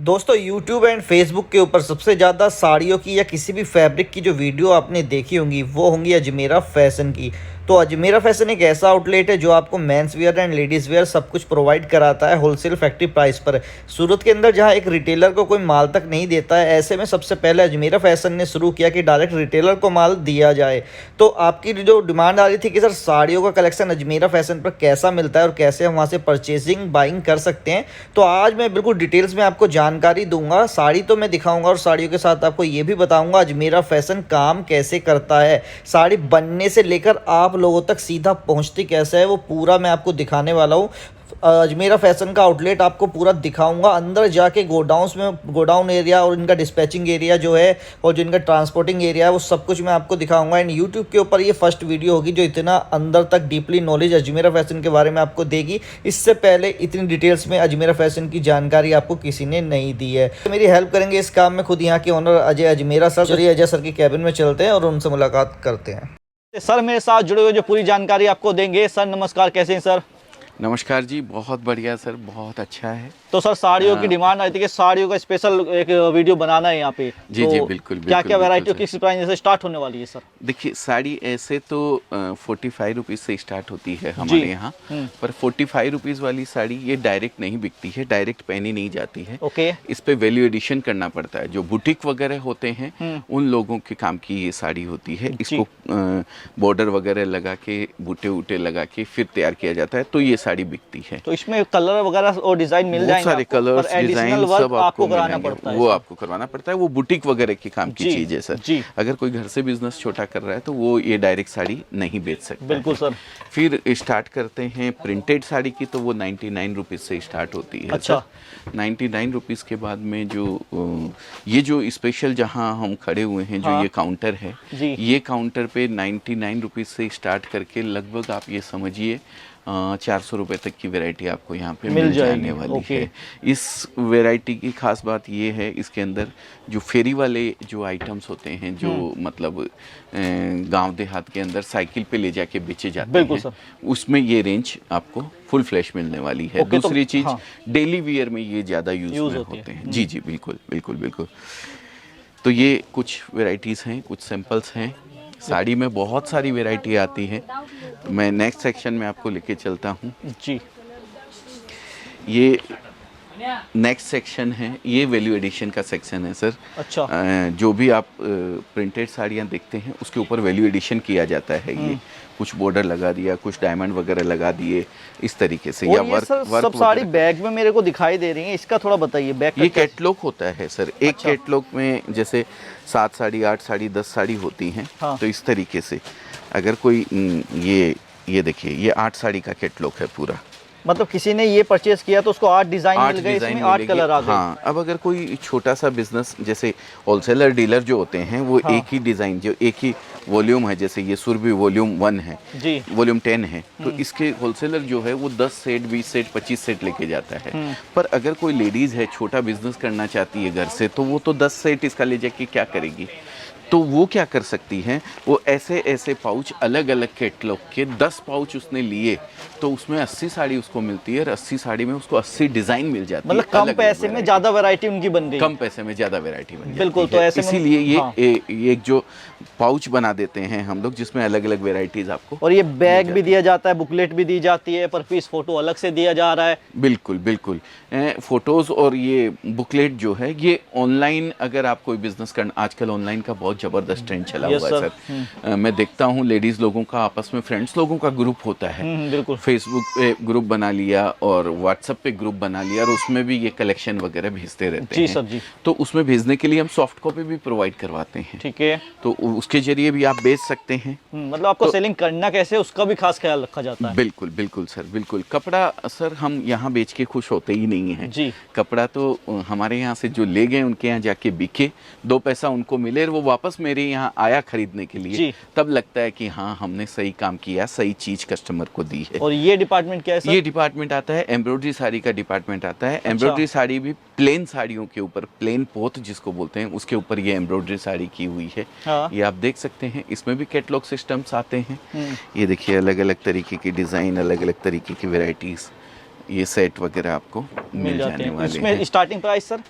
दोस्तों YouTube and Facebook के ऊपर सबसे ज़्यादा साड़ियों की या किसी भी फैब्रिक की जो वीडियो आपने देखी होंगी वो होंगी अजमेरा फैशन की। तो अजमेरा फैशन एक ऐसा आउटलेट है जो आपको men's wear and ladies where सब कुछ प्रोवाइड कराता है होलसेल फैक्ट्री प्राइस पर। सूरत के अंदर जहां एक रिटेलर को कोई माल तक नहीं देता है, ऐसे में सबसे पहले अजमेरा फैशन ने शुरू किया कि डायरेक्ट रिटेलर को माल दिया जाए। तो आपकी जो डिमांड आ रही थी कि सर साड़ियों का कलेक्शन अजमेरा फैशन पर कैसा मिलता है और कैसे हम वहाँ से परचेजिंग बाइंग कर सकते हैं, तो आज मैं बिल्कुल डिटेल्स में आपको जानकारी दूंगा। साड़ी तो मैं दिखाऊंगा और साड़ियों के साथ आपको ये भी बताऊंगा अजमेरा फैशन काम कैसे करता है, साड़ी बनने से लेकर आप लोगों तक सीधा पहुंचती कैसे है, वो पूरा मैं आपको दिखाने वाला हूँ। अजमेरा फैशन का आउटलेट आपको पूरा दिखाऊंगा, अंदर जाके गोडाउन्स में गोडाउन एरिया और इनका डिस्पैचिंग एरिया जो है और जो इनका ट्रांसपोर्टिंग एरिया है वो सब कुछ मैं आपको दिखाऊंगा। एंड यूट्यूब के ऊपर ये फर्स्ट वीडियो होगी जो इतना अंदर तक डीपली नॉलेज अजमेरा फैशन के बारे में आपको देगी। इससे पहले इतनी डिटेल्स में अजमेरा फैशन की जानकारी आपको किसी ने नहीं दी है। तो मेरी हेल्प करेंगे इस काम में खुद यहाँ के ओनर अजय अजमेरा सर। चलिए अजय सर की कैबिन में चलते हैं और उनसे मुलाकात करते हैं। सर मेरे साथ जुड़े हुए जो पूरी जानकारी आपको देंगे। सर नमस्कार, कैसे हैं सर? नमस्कार जी, बहुत बढ़िया सर, बहुत अच्छा है। तो सर साड़ियों की डिमांड आई थी कि साड़ियों का स्पेशल एक वीडियो बनाना है यहाँ पे। जी तो जी बिल्कुल। क्या क्या वैरायटी किस प्राइस से स्टार्ट होने वाली है सर? देखिए साड़ी ऐसे तो 45 रुपीज़ से स्टार्ट होती है हमारे यहाँ, पर 45 रुपीज़ वाली साड़ी ये डायरेक्ट नहीं बिकती है, डायरेक्ट पहनी नहीं जाती है। ओके। इस पे वैल्यू एडिशन करना पड़ता है। जो बुटीक वगैरह होते हैं उन लोगों के काम की ये साड़ी होती है। इसको बॉर्डर वगैरह लगा के बूटे वूटे लगा के फिर तैयार किया जाता है, तो ये साड़ी बिकती है। तो इसमें कलर वगैरह और डिजाइन मिल जाएंगे, सारे कलर्स डिजाइन सब आपको कराना पड़ता है। वो आपको करवाना पड़ता है। वो बुटीक वगैरह के काम की चीज है सर। अगर कोई घर से बिजनेस छोटा कर रहा है तो वो ये डायरेक्ट साड़ी नहीं बेच सकता। बिल्कुल सर। फिर स्टार्ट करते हैं प्रिंटेड साड़ी की, तो वो 99 रुपीज़ से स्टार्ट होती है। अच्छा। 99 रुपीज़ के बाद में जो ये जो स्पेशल जहाँ हम खड़े हुए हैं, जो ये काउंटर है, ये काउंटर पे 99 रुपीज़ से स्टार्ट करके लगभग आप ये समझिए 400 रुपये तक की वैरायटी आपको यहाँ पे मिल जाने वाली है। इस वैरायटी की खास बात ये है, इसके अंदर जो फेरी वाले जो आइटम्स होते हैं, जो मतलब गांव देहात के अंदर साइकिल पे ले जाके बेचे जाते हैं, उसमें ये रेंज आपको फुल फ्लैश मिलने वाली है। दूसरी चीज डेली वियर में ये ज़्यादा यूज होते हैं। जी जी बिल्कुल बिल्कुल बिल्कुल। तो ये कुछ वेराइटीज़ हैं, कुछ सैम्पल्स हैं। साड़ी में बहुत सारी वैरायटी आती है। मैं नेक्स्ट सेक्शन में आपको लेके चलता हूँ जी। ये नेक्स्ट सेक्शन है, ये वैल्यू एडिशन का सेक्शन है सर। अच्छा। जो भी आप प्रिंटेड साड़ियाँ देखते हैं उसके ऊपर वैल्यू एडिशन किया जाता है। ये कुछ बॉर्डर लगा दिया, कुछ डायमंड वगैरह लगा दिए, इस तरीके से। या वर्क सब साड़ी बैग में मेरे को दिखाई दे रही है, इसका थोड़ा बताइए। बैग ये कैटलॉग होता है सर। एक कैटलॉग में जैसे 7 साड़ी 8 साड़ी 10 साड़ी होती हैं। तो इस तरीके से अगर कोई ये देखिए, ये 8 साड़ी का कैटलॉग है पूरा। मतलब किसी ने ये परचेज किया तो उसको 8 डिजाइन मिल गए, इसमें 8 कलर आ गए। हाँ, अब अगर कोई छोटा सा बिजनेस, जैसे होलसेलर डीलर जो होते हैं, वो एक ही डिजाइन, जो एक ही वॉल्यूम है, जैसे ये सुरभि वॉल्यूम 1 है जी, वॉल्यूम 10 है, तो इसके होलसेलर जो है वो 10 सेट 20 सेट 25 सेट लेके जाता है। पर अगर कोई लेडीज है, छोटा बिजनेस करना चाहती है घर से, तो वो तो 10 सेट इसका ले जाके क्या करेगी? तो वो क्या कर सकती हैं, वो ऐसे ऐसे पाउच, अलग अलग कैटलॉग के 10 पाउच उसने लिए, तो उसमें 80 साड़ी उसको मिलती है और 80 साड़ी में उसको 80 डिजाइन मिल जाती है। मतलब कम पैसे में ज्यादा वैरायटी उनकी बन गई। कम पैसे में ज्यादा वैरायटी बन जाती है। बिल्कुल। तो ऐसे इसीलिए ये एक जो पाउच बना देते हैं हम लोग, जिसमें अलग अलग वेराइटीज आपको। और ये बैग भी दिया जाता है, बुकलेट भी दी जाती है, पर पीस फोटो अलग से दिया जा रहा है। बिल्कुल बिल्कुल। फोटोज और ये बुकलेट जो है, ये ऑनलाइन अगर आप कोई बिजनेस करना, आजकल ऑनलाइन का बहुत जबरदस्त ट्रेंड चला हुआ है सर। मैं देखता हूँ लेडीज लोगों का, आपस में फ्रेंड्स लोगों का ग्रुप होता है। बिल्कुल। फेसबुक पे ग्रुप बना लिया और व्हाट्सएप पे ग्रुप बना लिया, और उसमें भी ये कलेक्शन वगैरह भेजते रहते हैं। जी सर जी। तो उसमें भेजने के लिए हम सॉफ्ट कॉपी भी प्रोवाइड करवाते हैं। ठीक है। तो उसके जरिए भी आप बेच सकते हैं। मतलब आपको सेलिंग करना कैसे, उसका भी खास ख्याल रखा जाता है। बिल्कुल बिल्कुल सर, बिल्कुल। कपड़ा सर हम यहाँ बेच के खुश होते ही नहीं है जी। कपड़ा तो हमारे यहाँ से जो ले गए उनके यहाँ जाके बिके, 2 पैसा उनको मिले और वो वापस मेरे यहाँ आया खरीदने के लिए, तब लगता है कि हाँ हमने सही काम किया, सही चीज कस्टमर को दी है। और ये डिपार्टमेंट क्या है सर? ये डिपार्टमेंट आता है, एम्ब्रॉयडरी साड़ी का डिपार्टमेंट आता है। एम्ब्रॉयडरी साड़ी भी प्लेन साड़ियों के ऊपर, प्लेन पोत जिसको बोलते हैं, उसके ऊपर ये एम्ब्रॉयडरी साड़ी की हुई है। ये आप देख सकते हैं। इसमें भी कैटलॉग सिस्टम्स आते हैं। ये देखिए, अलग अलग तरीके की डिजाइन, अलग अलग तरीके की वेराइटीज, ये सेट वगैरह आपको मिल जाने वाले हैं। इसमें स्टार्टिंग प्राइस सर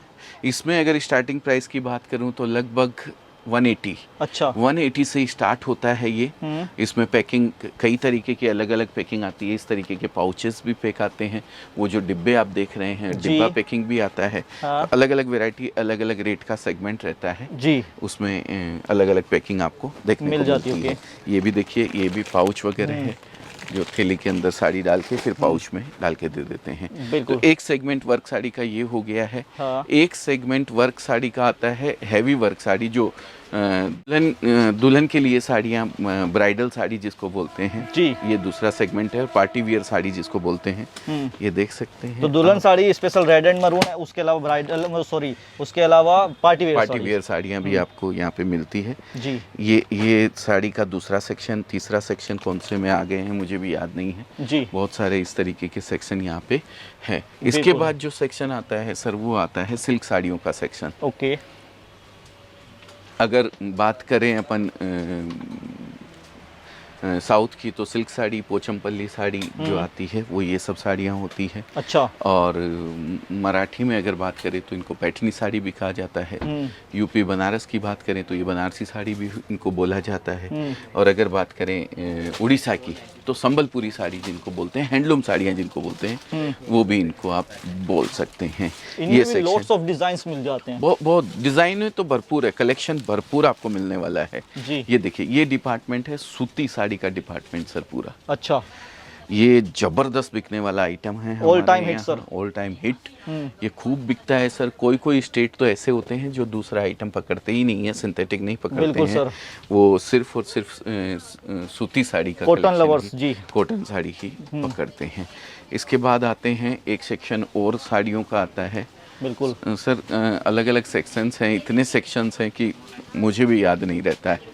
इसमें अगर स्टार्टिंग प्राइस की बात करूं तो लगभग 180। अच्छा, 180 से स्टार्ट होता है ये। इसमें पैकिंग कई तरीके की अलग अलग पैकिंग आती है। इस तरीके के पाउचेस भी पैक आते हैं। वो जो डिब्बे आप देख रहे हैं, डिब्बा पैकिंग भी आता है। हाँ। अलग अलग वैरायटी, अलग अलग रेट का सेगमेंट रहता है जी, उसमें। अलग अलग पैकिंग आपको देखने मिल को जाती मिलती है। है। ये भी देखिए, ये भी पाउच वगैरह है जो थैली के अंदर साड़ी डाल के फिर पाउच में डाल के दे देते हैं। बिल्कुल। तो एक सेगमेंट वर्क साड़ी का ये हो गया है। हाँ। एक सेगमेंट वर्क साड़ी का आता है हैवी वर्क साड़ी, जो दुल्हन के लिए साड़ियाँ, ब्राइडल साड़ी जिसको बोलते हैं जी। ये दूसरा सेगमेंट है। पार्टी वियर साड़ी जिसको बोलते हैं, ये देख सकते हैं। तो दुल्हन sari special red and maroon है, उसके अलावा ब्राइडल, सॉरी, उसके अलावा पार्टी वियर साड़ियाँ भी आपको यहाँ पे मिलती है जी। ये साड़ी का दूसरा सेक्शन, तीसरा सेक्शन कौन से में आ गए हैं मुझे भी याद नहीं है जी। बहुत सारे इस तरीके के सेक्शन यहाँ पे है। इसके बिल्कुल। बाद जो सेक्शन आता है सर, वो आता है सिल्क साड़ियों का सेक्शन। ओके। अगर बात करें अपन साउथ की, तो सिल्क साड़ी, पोचमपल्ली साड़ी जो आती है वो ये सब साड़ियाँ होती है। अच्छा। और मराठी में अगर बात करें तो इनको पैठनी साड़ी भी कहा जाता है। यूपी बनारस की बात करें तो ये बनारसी साड़ी भी इनको बोला जाता है। और अगर बात करें उड़ीसा की तो संबलपुरी साड़ी जिनको बोलते हैं, हैंडलूम साड़ियाँ जिनको बोलते हैं, वो भी इनको आप बोल सकते हैं। ये सेक्शन लॉट्स ऑफ डिजाइन्स मिल जाते हैं। बहुत डिजाइन में तो भरपूर है, कलेक्शन भरपूर आपको मिलने वाला है जी। ये देखिए, ये डिपार्टमेंट है सूती साड़ी का डिपार्टमेंट सर पूरा। अच्छा। ये जबरदस्त बिकने वाला आइटम है, all time hit sir. All time hit. ये खूब बिकता है सर। कोई स्टेट तो ऐसे होते हैं जो दूसरा आइटम पकड़ते ही नहीं है, सिंथेटिक नहीं पकड़ते बिल्कुल हैं सर। वो सिर्फ और सिर्फ सूती साड़ी का, कॉटन लवर्स जी, कॉटन साड़ी ही पकड़ते हैं। इसके बाद आते हैं एक सेक्शन और साड़ियों का आता है। बिल्कुल सर, अलग अलग सेक्शंस हैं, इतने सेक्शंस हैं कि मुझे भी याद नहीं रहता है।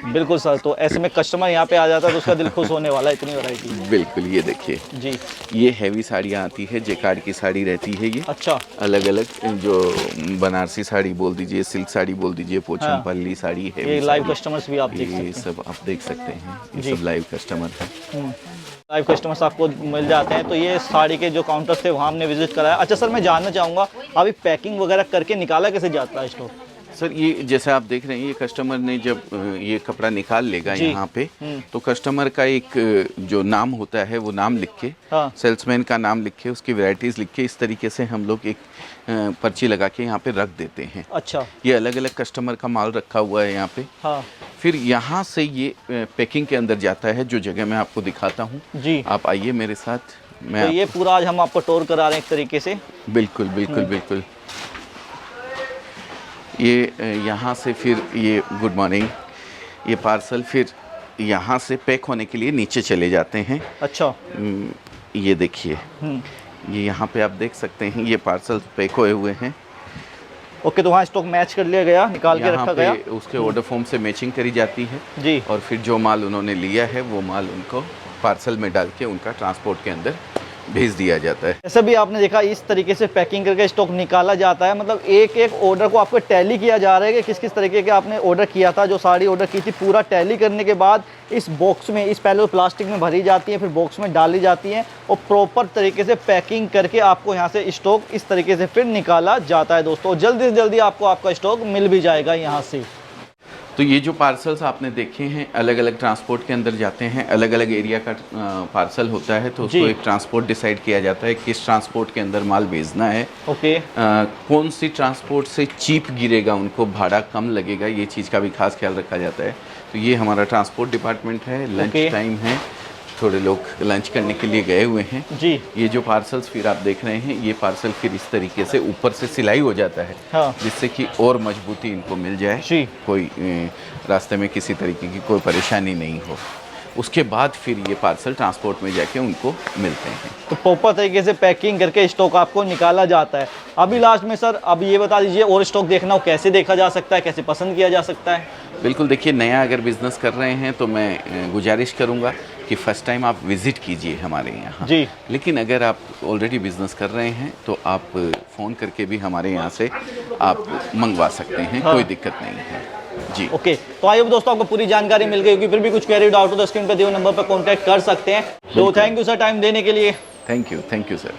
बिल्कुल सर। तो ऐसे में कस्टमर यहाँ पे आ जाता है तो उसका दिल खुश होने वाला है, इतनी वैरायटी। बिल्कुल, ये देखिए जी, ये हैवी साड़ियाँ आती है, जेकार्ड की साड़ी रहती है ये। अच्छा। अलग अलग जो बनारसी साड़ी बोल दीजिए, सिल्क साड़ी बोल दीजिए, पोचमपल्ली साड़ी है। ये लाइव कस्टमर्स भी आप देख सकते हैं। ये सब आप देख सकते हैं, ये जी। सब लाइव कस्टमर है। लाइव कस्टमर्स आपको मिल जाते हैं। तो ये साड़ी के जो काउंटर्स थे वहाँ हमने विजिट कराया। अच्छा सर, मैं जानना चाहूँगा अभी पैकिंग वगैरह करके निकाला कैसे जाता है स्टॉक? सर, ये जैसे आप देख रहे हैं, ये कस्टमर ने जब ये कपड़ा निकाल लेगा यहाँ पे, तो कस्टमर का एक जो नाम होता है वो नाम लिख के, हाँ। सेल्समैन का नाम लिख के, उसकी वैरायटीज लिख के, इस तरीके से हम लोग एक पर्ची लगा के यहाँ पे रख देते हैं। अच्छा। ये अलग अलग कस्टमर का माल रखा हुआ है यहाँ पे। हाँ। फिर यहाँ से ये पैकिंग के अंदर जाता है, जो जगह मैं आपको दिखाता हूँ। जी। आप आइए मेरे साथ। मैं तो ये पूरा आज हम आपको टूर करा रहे हैं एक तरीके से। बिल्कुल बिल्कुल बिल्कुल। ये यहाँ से फिर ये, गुड मॉर्निंग, ये पार्सल फिर यहाँ से पैक होने के लिए नीचे चले जाते हैं। अच्छा। ये देखिए, ये यहाँ पे आप देख सकते हैं, ये पार्सल पैक हुए हुए हैं। ओके, तो वहाँ स्टॉक मैच कर लिया गया, निकाल के रखा गया। उसके ऑर्डर फॉर्म से मैचिंग करी जाती है जी। और फिर जो माल उन्होंने लिया है वो माल उनको पार्सल में डाल के उनका ट्रांसपोर्ट के अंदर भेज दिया जाता है। जैसे भी आपने देखा, इस तरीके से पैकिंग करके स्टॉक निकाला जाता है। मतलब एक एक ऑर्डर को आपको टैली किया जा रहा है कि किस किस तरीके के आपने ऑर्डर किया था। जो साड़ी ऑर्डर की थी, पूरा टैली करने के बाद इस बॉक्स में, इस पहले प्लास्टिक में भरी जाती है, फिर बॉक्स में डाली जाती है और प्रॉपर तरीके से पैकिंग करके आपको यहाँ से स्टॉक इस तरीके से फिर निकाला जाता है दोस्तों। जल्दी से जल्दी आपको आपका स्टॉक मिल भी जाएगा यहाँ से। तो ये जो पार्सल्स आपने देखे हैं, अलग अलग ट्रांसपोर्ट के अंदर जाते हैं। अलग अलग एरिया का पार्सल होता है, तो उसको एक ट्रांसपोर्ट डिसाइड किया जाता है किस ट्रांसपोर्ट के अंदर माल भेजना है। ओके। कौन सी ट्रांसपोर्ट से चीप गिरेगा, उनको भाड़ा कम लगेगा, ये चीज़ का भी खास ख्याल रखा जाता है। तो ये हमारा ट्रांसपोर्ट डिपार्टमेंट है। लंच टाइम है, थोड़े लोग लंच करने के लिए गए हुए हैं जी। ये जो पार्सल्स फिर आप देख रहे हैं, ये पार्सल फिर इस तरीके से ऊपर से सिलाई हो जाता है। हाँ। जिससे कि और मजबूती इनको मिल जाए जी। कोई रास्ते में किसी तरीके की कोई परेशानी नहीं हो। उसके बाद फिर ये पार्सल ट्रांसपोर्ट में जाके उनको मिलते हैं। तो प्रॉपर तरीके से पैकिंग करके स्टॉक आपको निकाला जाता है। अभी लास्ट में सर, अब ये बता दीजिए, और स्टॉक देखना हो कैसे देखा जा सकता है, कैसे पसंद किया जा सकता है? बिल्कुल, देखिए, नया अगर बिज़नेस कर रहे हैं तो मैं गुजारिश करूंगा कि फ़र्स्ट टाइम आप विज़िट कीजिए हमारे यहाँ जी। लेकिन अगर आप ऑलरेडी बिज़नेस कर रहे हैं तो आप फ़ोन करके भी हमारे यहाँ से आप मंगवा सकते हैं। हाँ। कोई दिक्कत नहीं है जी। ओके, तो आइए दोस्तों, आपको पूरी जानकारी मिल गई होगी। फिर भी कुछ क्वेरी डाउट हो तो स्क्रीन पर दिए हुए नंबर पर कॉन्टैक्ट कर सकते हैं। तो थैंक यू सर टाइम देने के लिए। Thank you sir.